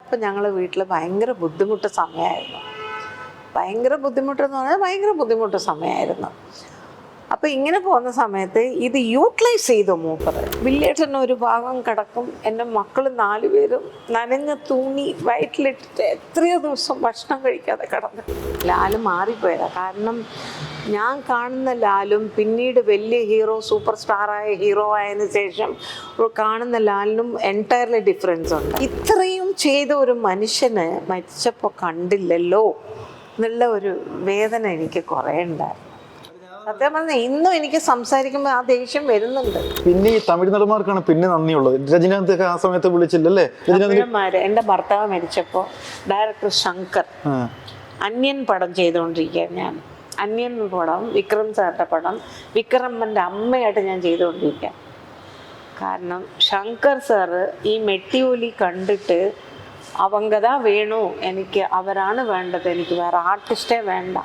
അപ്പം ഞങ്ങൾ വീട്ടിൽ ഭയങ്കര ബുദ്ധിമുട്ട് സമയമായിരുന്നു. ഭയങ്കര ബുദ്ധിമുട്ടെന്ന് പറഞ്ഞാൽ ഭയങ്കര ബുദ്ധിമുട്ട് സമയമായിരുന്നു. അപ്പം ഇങ്ങനെ പോകുന്ന സമയത്ത് ഇത് യൂട്ടിലൈസ് ചെയ്തു മൂപ്പറ്. വില്ലേട്ടന് ഒരു ഭാഗം കിടക്കും, എൻ്റെ മക്കൾ 4 പേരും നനഞ്ഞ തൂങ്ങി വയറ്റിലിട്ടിട്ട് എത്രയോ ദിവസം ഭക്ഷണം കഴിക്കാതെ കിടന്നു. ലാല് മാറിപ്പോയതാണ്. കാരണം ഞാൻ കാണുന്ന ലാലും പിന്നീട് വലിയ ഹീറോ സൂപ്പർ സ്റ്റാറായ ഹീറോ ആയതിനു ശേഷം കാണുന്ന ലാലിനും എൻറ്റയർലി ഡിഫറൻസ് ഉണ്ട്. ഇത്രയും ചെയ്ത ഒരു മനുഷ്യന് മരിച്ചപ്പോൾ കണ്ടില്ലല്ലോ എന്നുള്ള ഒരു വേദന എനിക്ക് കുറേ ഉണ്ടായിരുന്നു. സത്യം പറഞ്ഞാൽ ഇന്നും എനിക്ക് സംസാരിക്കുമ്പോൾ ആ ദേഷ്യം വരുന്നുണ്ട്. പിന്നെ ഈ തമിഴ് നടന്മാർക്കാണ് പിന്നെ നന്ദിയുള്ളത്. രജനീകാന്ത് ആ സമയത്ത് വിളിച്ചില്ലല്ലേ? എൻ്റെ ഭർത്താവ് മരിച്ചപ്പോൾ ഡയറക്ടർ ശങ്കർ അന്യൻ പടം ചെയ്തുകൊണ്ടിരിക്കുകയാണ് ഞാൻ. അന്യൻ പടം വിക്രം സാറിൻ്റെ പടം വിക്രമൻ്റെ അമ്മയായിട്ട് ഞാൻ ചെയ്തുകൊണ്ടിരിക്കുക. കാരണം ശങ്കർ സാറ് ഈ മെട്ടിയൊലി കണ്ടിട്ട് അവങ്കത വേണു, എനിക്ക് അവരാണ് വേണ്ടത്, എനിക്ക് വേറെ ആർട്ടിസ്റ്റേ വേണ്ട,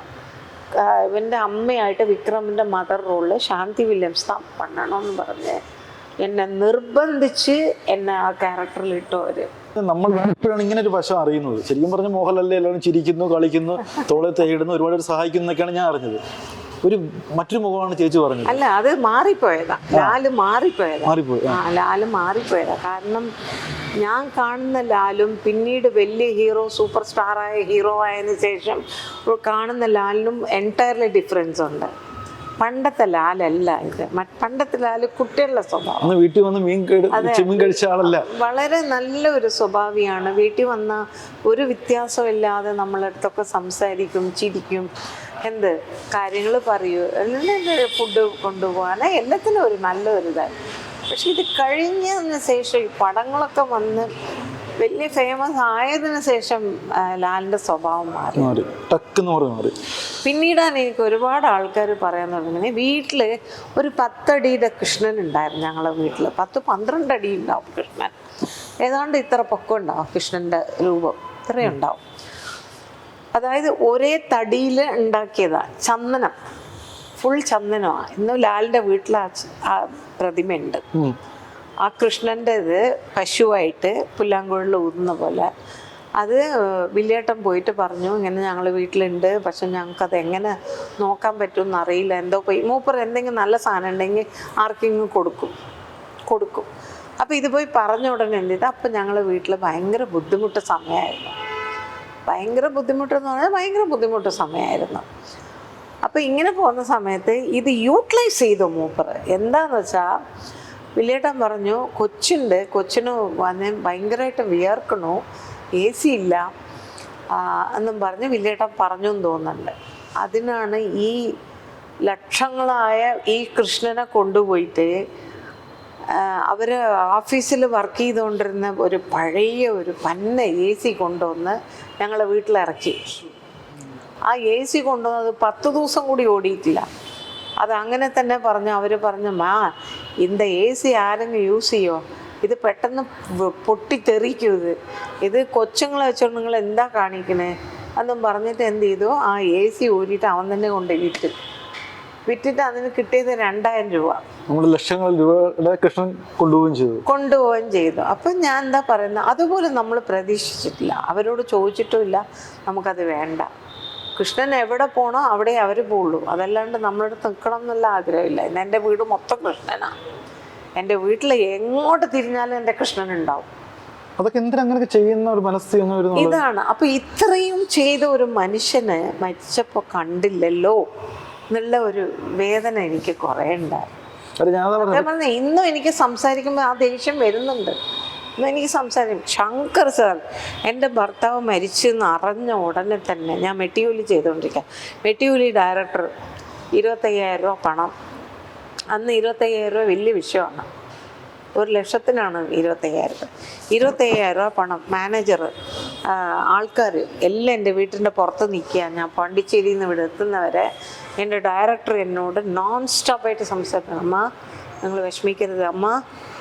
ഇവൻ്റെ അമ്മയായിട്ട് വിക്രമിൻ്റെ മദർ റോളിൽ ശാന്തി വില്യംസ് താൻ പണ്ണണമെന്ന് പറഞ്ഞ് എന്നെ നിർബന്ധിച്ച് എന്നെ ആ ക്യാരക്ടറിൽ ഇട്ടു. അവർ നമ്മൾ ഇപ്പോഴാണ് ഇങ്ങനെ ഒരു വശം അറിയുന്നത്. ശരിക്കും പറഞ്ഞ മോഹൻലാലിനെ എല്ലാവരും ചിരിക്കുന്നു, കളിക്കുന്നു, തോളെ തേടുന്നു, ഒരുപാട് സഹായിക്കുന്നു എന്നൊക്കെയാണ് ഞാൻ അറിഞ്ഞത്. മറ്റൊരു മുഖമാണ് ചേച്ചി പറഞ്ഞത്. അല്ല, അത് മാറിപ്പോയതാ. ലാല് മാറിപ്പോയി. ലാല് മാറിപ്പോയതാ. കാരണം ഞാൻ കാണുന്ന ലാലും പിന്നീട് വലിയ ഹീറോ സൂപ്പർ സ്റ്റാറായ ഹീറോ ആയതിനു ശേഷം കാണുന്ന ലാലിനും എൻറ്റയർലി ഡിഫറൻസ് ഉണ്ട്. പണ്ടത്തെ ലാലല്ല ഇത്. പണ്ടത്തെ ലാല് കുട്ടികളുടെ സ്വഭാവം. വീട്ടിൽ വന്ന് മീൻ കഴിച്ച ആളല്ല. വളരെ നല്ലൊരു സ്വഭാവിയാണ്. വീട്ടിൽ വന്ന ഒരു വ്യത്യാസമില്ലാതെ നമ്മളടുത്തൊക്കെ സംസാരിക്കും, ചിരിക്കും, എന്ത് കാര്യങ്ങൾ പറയൂ, ഫുഡ് കൊണ്ടുപോകാൻ എല്ലാത്തിനും ഒരു നല്ലൊരു ഇതാണ്. പക്ഷെ ഇത് കഴിഞ്ഞതിന് ശേഷം ഈ പടങ്ങളൊക്കെ വന്ന് വലിയ ഫേമസ് ആയതിനു ശേഷം ലാലിൻ്റെ സ്വഭാവം മാറി. പിന്നീടാണ് എനിക്ക് ഒരുപാട് ആൾക്കാർ പറയാൻ തുടങ്ങി. വീട്ടിൽ ഒരു 10 അടിയുടെ കൃഷ്ണൻ ഉണ്ടായിരുന്നു ഞങ്ങളുടെ വീട്ടിൽ. 10-12 അടി ഉണ്ടാവും കൃഷ്ണൻ. ഏതാണ്ട് ഇത്ര പൊക്കം ഉണ്ടാവും കൃഷ്ണൻ്റെ രൂപം, ഇത്രയും ഉണ്ടാവും. അതായത് ഒരേ തടിയിൽ ഉണ്ടാക്കിയതാണ്. ചന്ദനം, ഫുൾ ചന്ദനമാണ്. ഇന്ന് ലാലിൻ്റെ വീട്ടിൽ ആ പ്രതിമയുണ്ട്. ആ കൃഷ്ണൻ്റെ ഇത് പശുവായിട്ട് പുല്ലാങ്കുഴലിൽ ഊതുന്ന പോലെ. അത് വില്ലേട്ടൻ പോയിട്ട് പറഞ്ഞു, ഇങ്ങനെ ഞങ്ങൾ വീട്ടിലുണ്ട്, പക്ഷെ ഞങ്ങൾക്കത് എങ്ങനെ നോക്കാൻ പറ്റുമെന്ന് അറിയില്ല, എന്തോ പോയി മൂപ്പർ എന്തെങ്കിലും നല്ല സാധനം ഉണ്ടെങ്കിൽ ആർക്കെങ്കിലും കൊടുക്കും. അപ്പോൾ ഇത് പോയി പറഞ്ഞ ഉടനെ എന്ത് ചെയ്താൽ, അപ്പം ഞങ്ങൾ വീട്ടിൽ ഭയങ്കര ബുദ്ധിമുട്ട് സമയമായിരുന്നു. ഭയങ്കര ബുദ്ധിമുട്ടെന്ന് പറഞ്ഞാൽ ഭയങ്കര ബുദ്ധിമുട്ട് സമയമായിരുന്നു. അപ്പോൾ ഇങ്ങനെ പോകുന്ന സമയത്ത് ഇത് യൂട്ടിലൈസ് ചെയ്തു മൂപ്പർ. എന്താണെന്ന് വെച്ചാൽ വില്ലേട്ടൻ പറഞ്ഞു, കൊച്ചിന് വന്ന് ഭയങ്കരമായിട്ട് വിയർക്കണു, AC ഇല്ല എന്നും പറഞ്ഞ് വില്ലേട്ടൻ പറഞ്ഞു എന്ന് തോന്നുന്നുണ്ട്. അതിനാണ് ഈ ലക്ഷങ്ങളായ ഈ കൃഷ്ണനെ കൊണ്ടുപോയിട്ട് അവർ ഓഫീസിൽ വർക്ക് ചെയ്തുകൊണ്ടിരുന്ന ഒരു പഴയ ഒരു പന്ന AC കൊണ്ടുവന്ന് ഞങ്ങളെ വീട്ടിലിറക്കി. ആ AC കൊണ്ടുവന്നത് 10 ദിവസം കൂടി ഓടിയിട്ടില്ല. അത് അങ്ങനെ തന്നെ പറഞ്ഞു. അവർ പറഞ്ഞു, இந்த AC ആരെങ്കിലും യൂസ് ചെയ്യോ, ഇത് പെട്ടെന്ന് പൊട്ടിത്തെറിക്കും, ഇത് കൊച്ചുങ്ങളെ വെച്ചോണ്ട് നിങ്ങൾ എന്താ കാണിക്കണേ എന്നും പറഞ്ഞിട്ട് എന്ത് ചെയ്തു, ആ AC ഊരിയിട്ട് അവൻ തന്നെ കൊണ്ട് വിറ്റിട്ട് അതിന് കിട്ടിയത് 2000 രൂപ. നമ്മൾ ലക്ഷങ്ങൾ രൂപയുടെ കൃഷ്ണൻ കൊണ്ടുപോവുകയും ചെയ്തു. അപ്പം ഞാൻ എന്താ പറയുന്നത്, അതുപോലെ നമ്മൾ പ്രതീക്ഷിച്ചിട്ടില്ല, അവരോട് ചോദിച്ചിട്ടുമില്ല, നമുക്കത് വേണ്ട. കൃഷ്ണൻ എവിടെ പോകണോ അവിടെ അവർ പോകുള്ളൂ. അതല്ലാണ്ട് നമ്മളടുത്ത് നിൽക്കണം എന്നുള്ള ആഗ്രഹമില്ല. ഇന്ന് എൻ്റെ വീട് മൊത്തം കൃഷ്ണനാണ്. എൻ്റെ വീട്ടിൽ എങ്ങോട്ട് തിരിഞ്ഞാലും എൻ്റെ കൃഷ്ണൻ ഉണ്ടാവും. അതൊക്കെ എന്തിനാ അങ്ങനെ ചെയ്യുന്ന ഒരു മനസ്സ് ഇതാണ്. അപ്പം ഇത്രയും ചെയ്ത ഒരു മനുഷ്യന് മരിച്ചപ്പോൾ കണ്ടില്ലല്ലോ എന്നുള്ള ഒരു വേദന എനിക്ക് കുറേ ഉണ്ടായിരുന്നു. ഇന്നും എനിക്ക് സംസാരിക്കുമ്പോൾ ആ ദേഷ്യം വരുന്നുണ്ട്. ഇന്നും എനിക്ക് സംസാരിക്കും. ശങ്കർ സാർ, എൻ്റെ ഭർത്താവ് മരിച്ചെന്ന് അറിഞ്ഞ ഉടനെ തന്നെ ഞാൻ മെട്ടിയൂലി ചെയ്തുകൊണ്ടിരിക്കാം. മെട്ടിയൂലി ഡയറക്ടർ 25,000 രൂപ പണം. അന്ന് 25,000 രൂപ വലിയ വിഷയമാണ്. 1,00,000-നാണ് 25,000. 25,000 രൂപ പണം. മാനേജർ, ആൾക്കാർ എല്ലാം എൻ്റെ വീട്ടിൻ്റെ പുറത്ത് നിൽക്കുക. ഞാൻ പോണ്ടിച്ചേരിയിൽ നിന്ന് ഇവിടെ എത്തുന്നവരെ എൻ്റെ ഡയറക്ടർ എന്നോട് നോൺ സ്റ്റോപ്പായിട്ട് സംസാരിക്കണം. അമ്മ നിങ്ങൾ വിഷമിക്കരുത്, അമ്മ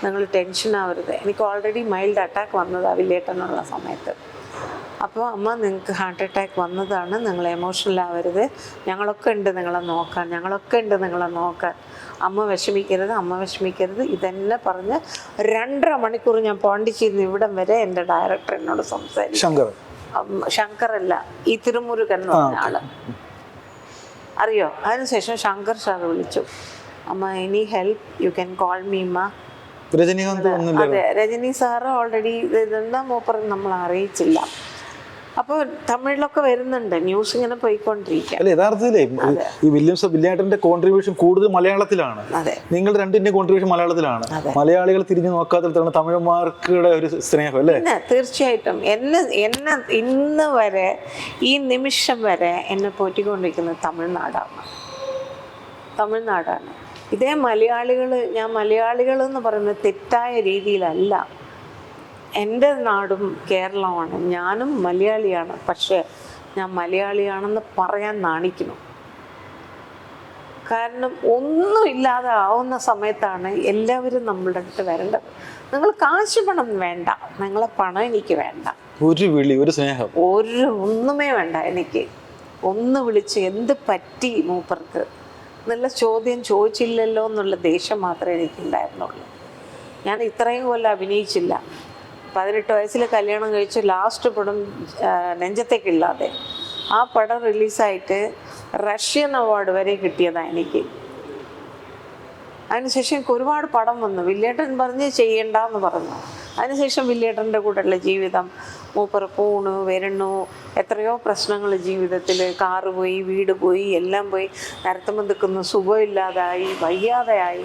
നിങ്ങൾ ടെൻഷൻ ആവരുത്. എനിക്ക് ഓൾറെഡി മൈൽഡ് അറ്റാക്ക് വന്നതാണ് വില്ലേട്ടനുള്ള സമയത്ത്. അപ്പോൾ അമ്മ നിങ്ങൾക്ക് ഹാർട്ട് അറ്റാക്ക് വന്നതാണ്, നിങ്ങൾ എമോഷണൽ ആവരുത്, ഞങ്ങളൊക്കെ ഉണ്ട് നിങ്ങളെ നോക്കാൻ, ഞങ്ങളൊക്കെ ഉണ്ട് നിങ്ങളെ നോക്കാൻ, അമ്മ വിഷമിക്കരുത് ഇതെന്നെ പറഞ്ഞ് 2.5 മണിക്കൂർ ഞാൻ പോണ്ടിച്ചേരിന്ന് ഇവിടം വരെ എൻ്റെ ഡയറക്ടർ എന്നോട് സംസാരിച്ചു. ശങ്കറല്ല, ഈ തിരുമുരുകൻ എന്ന് പറഞ്ഞ ആള്, അറിയോ? അതിനുശേഷം ശങ്കർ സാർ വിളിച്ചു, അമ്മ any help you can call me അമ്മ. രജനീകാന്ത് അതെ, രജനി സാറ് ഓൾറെഡി ഇതെന്താ മൂപ്പർ നമ്മൾ അറിയിച്ചില്ല. അപ്പോൾ തമിഴിലൊക്കെ വരുന്നുണ്ട്, ന്യൂസ് ഇങ്ങനെ പോയിക്കൊണ്ടിരിക്കുക. അല്ല, യഥാർത്ഥത്തിലേ ഈ വില്യംസന്റെ കോൺട്രിബ്യൂഷൻ കൂടുതൽ മലയാളത്തിലാണ്. നിങ്ങൾ രണ്ടിന്റെ കോൺട്രിബ്യൂഷൻ മലയാളത്തിലാണ്. മലയാളികൾ തിരിഞ്ഞു നോക്കാത്തതാണ് തമിഴന്മാർക്കുടെ ഒരു സ്നേഹം അല്ലേ? തീർച്ചയായിട്ടും. എന്നെ ഇന്ന് വരെ, ഈ നിമിഷം വരെ എന്നെ പോറ്റിക്കൊണ്ടിരിക്കുന്നത് തമിഴ്നാടാണ്. ഇതേ ഞാൻ മലയാളികൾ എന്ന് പറയുന്നത് തെറ്റായ രീതിയിലല്ല. എൻ്റെ നാടും കേരളമാണ്, ഞാനും മലയാളിയാണ്. പക്ഷേ ഞാൻ മലയാളിയാണെന്ന് പറയാൻ നാണിക്കുന്നു. കാരണം ഒന്നുമില്ലാതെ ആവുന്ന സമയത്താണ് എല്ലാവരും നമ്മളുടെ അടുത്ത് വരേണ്ടത്. നിങ്ങൾ കാശ് പണം വേണ്ട, നിങ്ങളെ പണം എനിക്ക് വേണ്ട, ഒരു വിളി, ഒരു സ്നേഹം, ഒന്നുമേ വേണ്ട എനിക്ക്. ഒന്ന് വിളിച്ച് എന്ത് പറ്റി മൂപ്പർക്ക് എന്നുള്ള ചോദ്യം ചോദിച്ചില്ലല്ലോ എന്നുള്ള ദേഷ്യം മാത്രമേ എനിക്കുണ്ടായിരുന്നുള്ളൂ. ഞാൻ ഇത്രയും കൊല്ലം അഭിനയിച്ചില്ല. 18 വയസ്സിൽ കല്യാണം കഴിച്ച് ലാസ്റ്റ് പടം നെഞ്ചത്തേക്കില്ലാതെ, ആ പടം റിലീസായിട്ട് റഷ്യൻ അവാർഡ് വരെ കിട്ടിയതാണ് എനിക്ക്. അതിനുശേഷം എനിക്ക് ഒരുപാട് പടം വന്നു. വില്ലേട്ടൻ പറഞ്ഞ് ചെയ്യണ്ടെന്ന് പറഞ്ഞു. അതിനുശേഷം വില്ലേട്ടൻ്റെ കൂടെയുള്ള ജീവിതം, മൂപ്പർ പോണു വരണു, എത്രയോ പ്രശ്നങ്ങൾ ജീവിതത്തിൽ, കാറ് പോയി, വീട് പോയി, എല്ലാം പോയി, നരത്തമ്മ നിൽക്കുന്നു, സുഖമില്ലാതായി, വയ്യാതെയായി.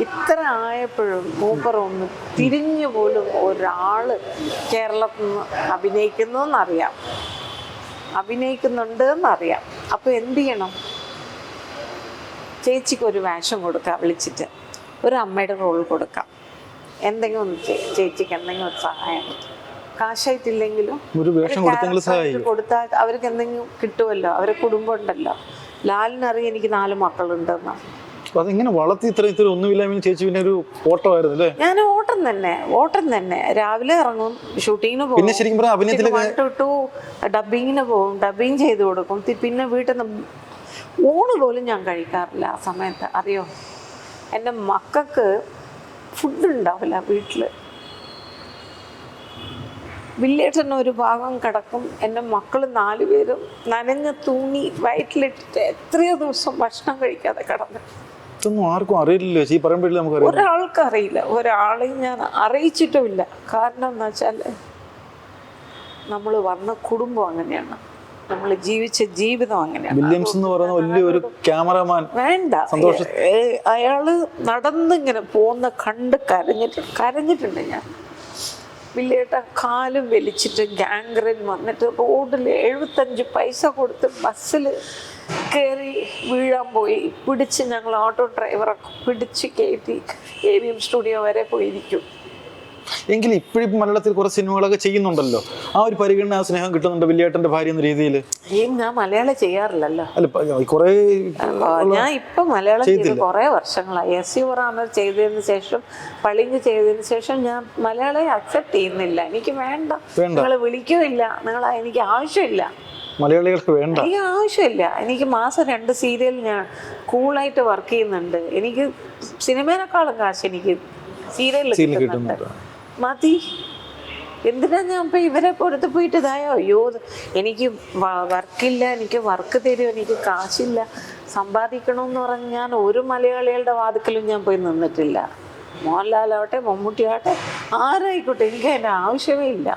ഇത്ര ആയപ്പോഴും മൂപ്പർ ഒന്ന് തിരിഞ്ഞു പോലും ഒരാൾ കേരളത്തിൽ നിന്ന് അഭിനയിക്കുന്നുണ്ട് എന്നറിയാം. അപ്പോൾ എന്ത് ചെയ്യണം? ചേച്ചിക്ക് ഒരു വേഷം കൊടുക്കാം, വിളിച്ചിട്ട് ഒരു അമ്മയുടെ റോൾ കൊടുക്കാം, എന്തെങ്കിലും ഒന്ന് ചേച്ചിക്ക് എന്തെങ്കിലും ഒരു സഹായം, കാശായിട്ടില്ലെങ്കിലും കൊടുത്താൽ അവർക്ക് എന്തെങ്കിലും കിട്ടുമല്ലോ, അവരെ കുടുംബം ഉണ്ടല്ലോ. ലാലിനറിയാം എനിക്ക് 4 മക്കളുണ്ടെന്ന്. അതെങ്ങനെ വളർത്തി ഇത്ര ഒന്നുമില്ല ചേച്ചി? പിന്നെ ഒരു ഓട്ടം ആയിരുന്നു അല്ലേ? ഞാൻ ഓട്ടം തന്നെ രാവിലെ ഇറങ്ങും, ഷൂട്ടിങ്ങിന് പോകും, ഡബിങ്ങിന് പോകും, ഡബിങ് ചെയ്ത് കൊടുക്കും, പിന്നെ വീട്ടിൽ നിന്ന് ഊണ് പോലും ഞാൻ കഴിക്കാറില്ല ആ സമയത്ത്, അറിയോ? എൻ്റെ മക്കൾക്ക് ഫുഡ് ഉണ്ടാവില്ല വീട്ടിൽ. വില്ലേട്ടന് ഒരു ഭാഗം കിടക്കും, എൻ്റെ മക്കൾ 4 പേരും നനഞ്ഞ തുണി വയറ്റിലിട്ടിട്ട് എത്രയോ ദിവസം ഭക്ഷണം കഴിക്കാതെ കിടന്നു. ആർക്കും അറിയില്ലല്ലോ, ഒരാൾക്ക് അറിയില്ല, ഒരാളെയും ഞാൻ അറിയിച്ചിട്ടുമില്ല. കാരണം എന്ന് വെച്ചാൽ നമ്മൾ വന്ന കുടുംബം അങ്ങനെയാണ്, നമ്മൾ ജീവിച്ച ജീവിതം അങ്ങനെയാണ്. വില്യംസ് എന്ന് പറയുന്ന വലിയൊരു ക്യാമറമാൻ വേണ്ട, അയാള് നടന്നിങ്ങനെ പോകുന്ന കണ്ട് കരഞ്ഞിട്ടുണ്ട് ഞാൻ. വില്ലേട്ട കാലും വലിച്ചിട്ട് ഗാംഗ്രൈൻ വന്നിട്ട് റോഡിൽ 75 പൈസ കൊടുത്ത് ബസ്സിൽ കയറി വീഴാൻ പോയി. പിടിച്ച് ഞങ്ങൾ ഓട്ടോ ഡ്രൈവറൊക്കെ പിടിച്ച് കയറ്റി AVM സ്റ്റുഡിയോ വരെ പോയിരിക്കും. എങ്കിൽ ഇപ്പോഴും മലയാളത്തിൽ കുറെ സിനിമകളൊക്കെ ചെയ്യുന്നുണ്ടല്ലോ, ആ ഒരു പരിഗണന, ആ സ്നേഹം കിട്ടുന്നുണ്ട് വില്ലേട്ടന്റെ ഭാര്യ എന്ന രീതിയിൽ? ഞാൻ മലയാളം ചെയ്യാറില്ലല്ലോ. ഞാൻ ഇപ്പൊ മലയാളം ചെയ്ത് കുറെ വർഷങ്ങളായി. SU റാമർ ചെയ്തതിന് ശേഷം, പളിങ്ക് ചെയ്തതിന് ശേഷം ഞാൻ മലയാളം അക്സെപ്റ്റ് ചെയ്യുന്നില്ല. എനിക്ക് വേണ്ട, നിങ്ങൾ വിളിക്കുകയില്ല, എനിക്ക് ആവശ്യമില്ല, മലയാളികൾക്ക് വേണ്ട, എനിക്ക് ആവശ്യമില്ല. എനിക്ക് മാസം 2 സീരിയൽ ഞാൻ കൂളായിട്ട് വർക്ക് ചെയ്യുന്നുണ്ട്. എനിക്ക് സിനിമേനേക്കാളും കാശ് എനിക്ക് സീരിയലിൽ കിട്ടുന്നുണ്ട്. മതി. എന്തിനാ ഞാൻ ഇപ്പം ഇവരെ പുറത്ത് പോയിട്ട് ഇതായോ? അയ്യോ, എനിക്ക് വർക്കില്ല, എനിക്ക് വർക്ക് തരുമോ, എനിക്ക് കാശില്ല, സമ്പാദിക്കണമെന്ന് പറഞ്ഞ് ഞാൻ ഒരു മലയാളികളുടെ വാതിക്കലും ഞാൻ പോയി നിന്നിട്ടില്ല. മോഹൻലാലാവട്ടെ, മമ്മൂട്ടിയാവട്ടെ, ആരായിക്കോട്ടെ, എനിക്ക് അതിൻ്റെ ആവശ്യമേ ഇല്ല.